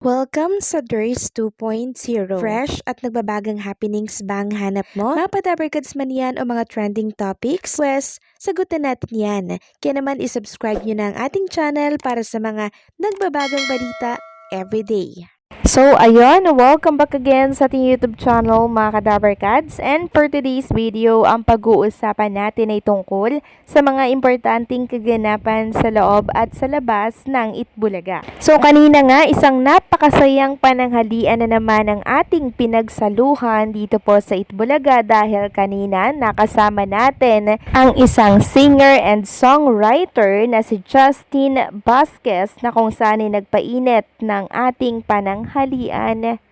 Welcome sa DRS 2.0. Fresh at nagbabagang happenings bang hanap mo? Mga padabarkads man yan o mga trending topics? Pwes, sagutin natin yan. Kaya naman isubscribe nyo na ang ating channel para sa mga nagbabagang balita everyday. So, ayun, welcome back again sa ating YouTube channel mga Kadabarkads. And for today's video, ang pag-uusapan natin ay tungkol sa mga importanteng kaganapan sa loob at sa labas ng Itbulaga. So, kanina nga, isang napakasayang pananghalian na naman ang ating pinagsaluhan dito po sa Itbulaga dahil kanina nakasama natin ang isang singer and songwriter na si Justin Vasquez na kung saan ay nagpainit ng ating pananghalian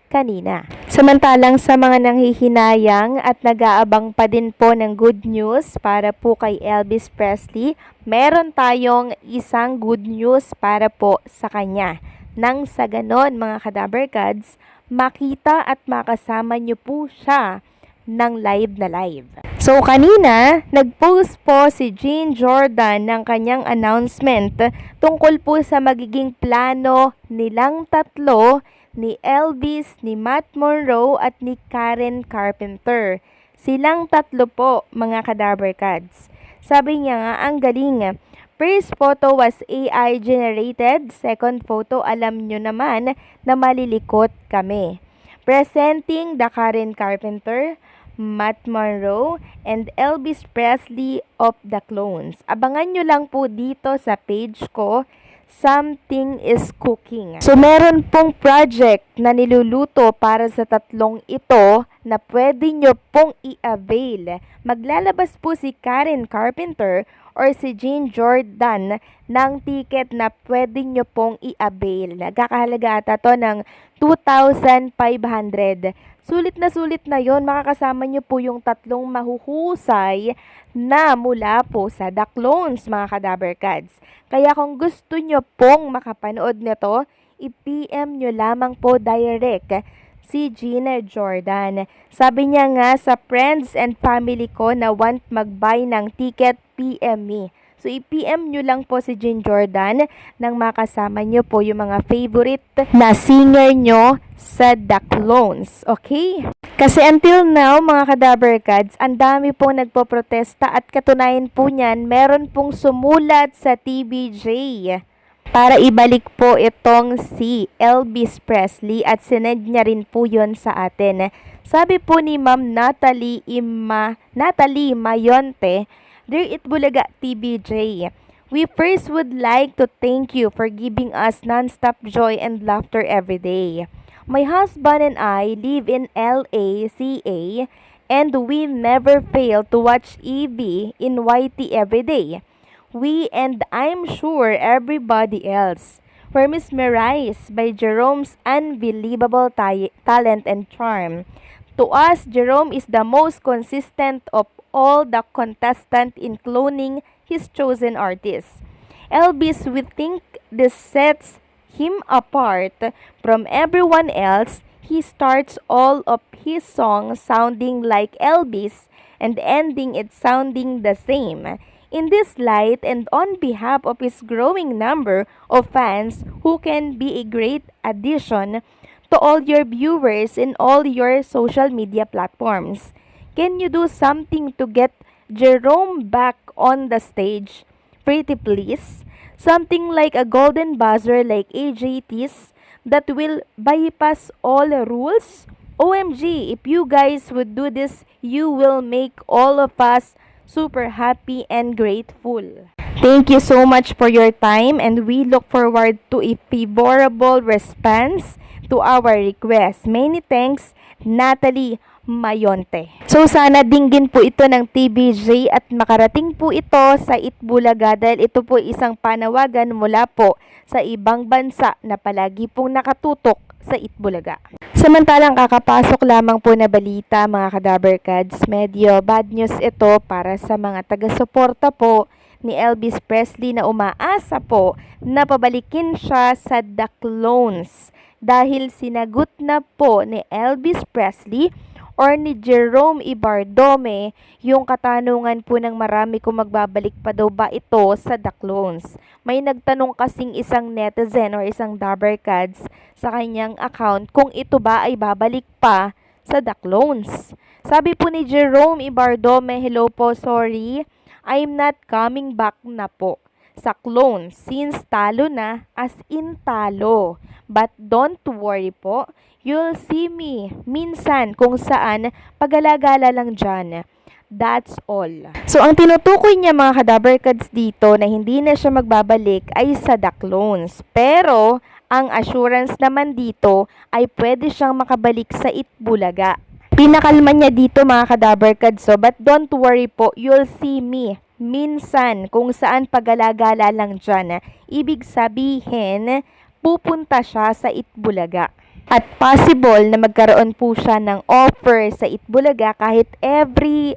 kanina. Samantalang sa mga nanghihinayang at nag-aabang pa din po ng good news para po kay Elvis Presley, meron tayong isang good news para po sa kanya. Nang sa ganon mga Kadabarkads, makita at makasama nyo po siya ng live na live. So kanina, nag-post po si Jean Jordan ng kanyang announcement tungkol po sa magiging plano nilang tatlo, ni Elvis, ni Matt Monroe at ni Karen Carpenter. Silang tatlo po mga Kadabarkads. Sabi niya nga ang galing. First photo was AI generated. Second photo, alam nyo naman na malilikot kami. Presenting the Karen Carpenter, Matt Monroe, and Elvis Presley of the Clones. Abangan nyo lang po dito sa page ko, Something is Cooking. So meron pong project na niluluto para sa tatlong ito na pwede nyo pong i-avail. Maglalabas po si Karen Carpenter or si Jean Jordan ng ticket na pwede nyo pong i-avail. Nagkakahalaga ata to ng 2,500. Sulit na yon, makakasama nyo po yung tatlong mahuhusay na mula po sa The Clones mga Kadabarkads. Kaya kung gusto nyo pong makapanood nito, i-PM nyo lamang po direct si Gina Jordan. Sabi niya nga sa friends and family ko na want mag-buy ng ticket, PM me. So, i-PM nyo lang po si Jean Jordan nang makasama nyo po yung mga favorite na singer nyo sa The Clones. Okay? Kasi until now, mga Kadabarkads, ang dami pong nagpoprotesta at katunayan po niyan, meron pong sumulat sa TVJ para ibalik po itong si Elvis Presley at sinend niya rin po yon sa atin. Sabi po ni Ma'am Natalie Mayonte, Dear Itbulaga TBJ, we first would like to thank you for giving us non-stop joy and laughter every day. My husband and I live in LA, and we never fail to watch EV in YT every day. We and I'm sure everybody else were mesmerized by Jerome's unbelievable talent and charm. To us, Jerome is the most consistent of all the contestants in cloning his chosen artists. Elvis, we think this sets him apart from everyone else. He starts all of his songs sounding like Elvis and ending it sounding the same. In this light and on behalf of his growing number of fans who can be a great addition to all your viewers in all your social media platforms. Can you do something to get Jerome back on the stage? Pretty please. Something like a golden buzzer like AJT's that will bypass all rules? OMG, if you guys would do this, you will make all of us super happy and grateful. Thank you so much for your time and we look forward to a favorable response to our request. Many thanks, Natalie Mayonte. So sana dinggin po ito ng TBJ at makarating po ito sa Itbulaga dahil ito po isang panawagan mula po sa ibang bansa na palagi pong nakatutok sa Itbulaga. Samantalang kakapasok lamang po na balita mga Kadabarkads, medyo bad news ito para sa mga taga-suporta po ni Elvis Presley na umaasa po na pabalikin siya sa The Clones dahil sinagot na po ni Elvis Presley or ni Jerome Ibardome yung katanungan po ng marami kung magbabalik pa daw ba ito sa The Clones. May nagtanong kasing isang netizen or isang Dabbercads sa kanyang account kung ito ba ay babalik pa sa The Clones. Sabi po ni Jerome Ibardome, hello po, sorry, I'm not coming back na po sa Clones since talo na, as in talo. But don't worry po, you'll see me minsan kung saan pagalagala lang dyan. That's all. So, ang tinutukoy niya mga Kadabbercads dito na hindi na siya magbabalik ay sa The Clones. Pero, ang assurance naman dito ay pwede siyang makabalik sa Itbulaga. Pinakalma niya dito mga Kadabbercads, so, but don't worry po, you'll see me minsan kung saan pagalagala lang dyan. Ibig sabihin, pupunta siya sa Itbulaga. At possible na magkaroon po siya ng offer sa Itbulaga kahit every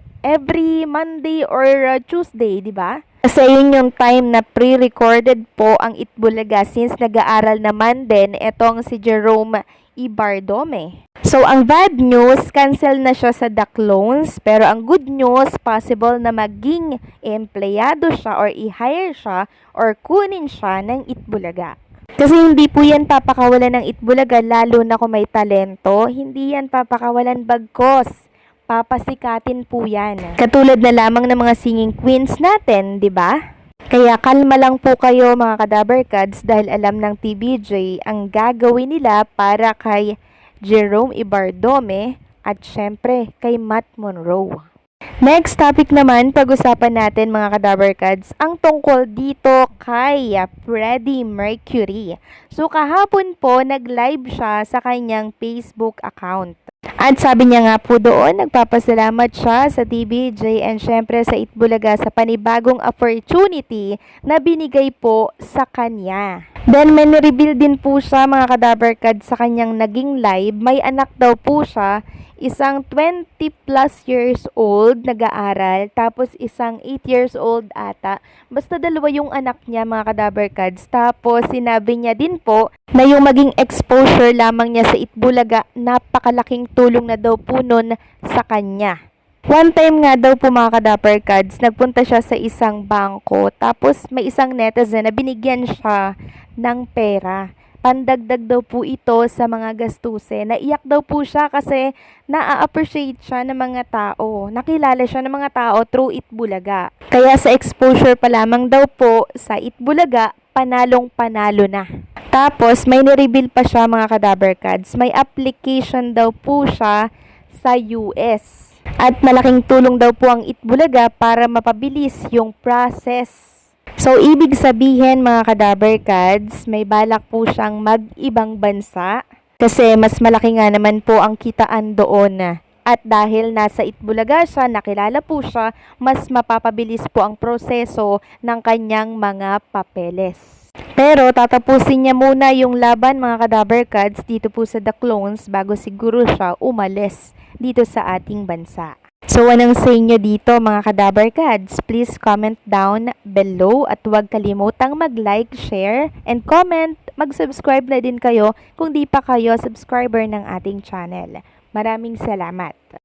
Monday or Tuesday, di ba? Kasi yun yung time na pre-recorded po ang Itbulaga since nag-aaral naman din etong si Jerome Ibardome. So, ang bad news, cancel na siya sa The Clones, pero ang good news, possible na maging empleyado siya or i-hire siya or kunin siya ng Itbulaga. Kasi hindi po yan papakawalan ng Itbulaga lalo na kung may talento. Hindi yan papakawalan bagkos. Papasikatin po yan. Katulad na lamang ng mga singing queens natin, di ba? Kaya kalma lang po kayo mga Kadabbercads dahil alam ng TBJ ang gagawin nila para kay Jerome Ibardome at syempre kay Matt Monroe. Next topic naman, pag-usapan natin mga Kadabbercads, ang tungkol dito kay Freddie Mercury. So kahapon po, nag-live siya sa kanyang Facebook account. At sabi niya nga po doon, nagpapasalamat siya sa TBJ and syempre sa Itbulaga sa panibagong opportunity na binigay po sa kanya. Then may nireveal din po siya mga Kadabbercads sa kanyang naging live. May anak daw po siya, isang 20 plus years old nag-aaral, tapos isang 8 years old ata. Basta dalawa yung anak niya mga Kadabbercads. Tapos sinabi niya din po na yung maging exposure lamang niya sa Itbulaga, napakalaking tulong na daw po nun sa kanya. One time nga daw po mga Kadabbercads, nagpunta siya sa isang bangko, tapos may isang netizen na binigyan siya ng pera. Pandagdag daw po ito sa mga gastusin. Naiyak daw po siya kasi na-appreciate siya ng mga tao. Nakilala siya ng mga tao through Itbulaga. Kaya sa exposure pa lamang daw po sa Itbulaga, panalong-panalo na. Tapos may nireveal pa siya mga Kadabbercads. May application daw po siya sa US. At malaking tulong daw po ang Itbulaga para mapabilis yung process. So, ibig sabihin mga Kadabbercads, may balak po siyang mag-ibang bansa kasi mas malaki nga naman po ang kitaan doon. At dahil nasa Itbulaga siya, nakilala po siya, mas mapapabilis po ang proseso ng kanyang mga papeles. Pero tatapusin niya muna yung laban mga Kadabbercads dito po sa The Clones bago siguro siya umalis dito sa ating bansa. So, anong say nyo dito mga Kadabbercads? Please comment down below at huwag kalimutang mag-like, share, and comment. Mag-subscribe na din kayo kung di pa kayo subscriber ng ating channel. Maraming salamat!